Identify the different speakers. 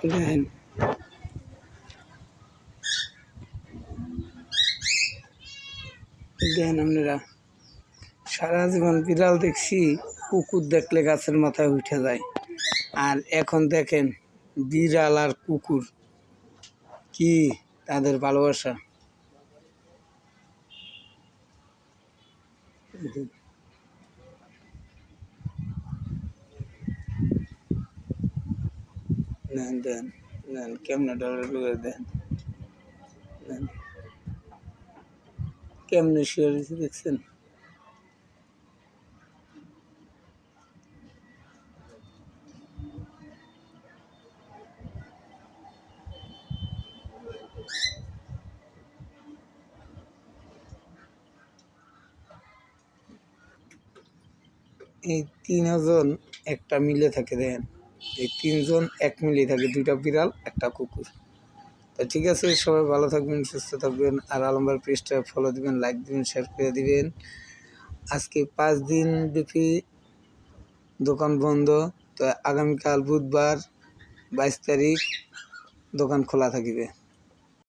Speaker 1: দেখেন দেখেন আপনারা সারা জীবন বিড়াল দেখছি, কুকুর দেখলে গাছের মাথায় উঠে যায়। আর এখন দেখেন বিড়াল আর কুকুর, কি তাদের ভালোবাসা। দেন দেন দেন কেমনে ডলার দেন দেন কেমনে শুয়ে দেখছেন। এই তিনজন একটা মিলে থাকে, দেখেন এই তিনজন এক মিলে থাকে, দুইটা বিড়াল একটা কুকুর। তো ঠিক আছে, সবাই ভালো থাকবেন, সুস্থ থাকবেন। আর আলমবার পেজটা ফলো দিবেন, লাইক দিবেন, শেয়ার করে দিবেন। আজকে 5 দিন ব্যাপী দোকান বন্ধ। তো আগামীকাল বুধবার 22 তারিখ দোকান খোলা থাকিবে।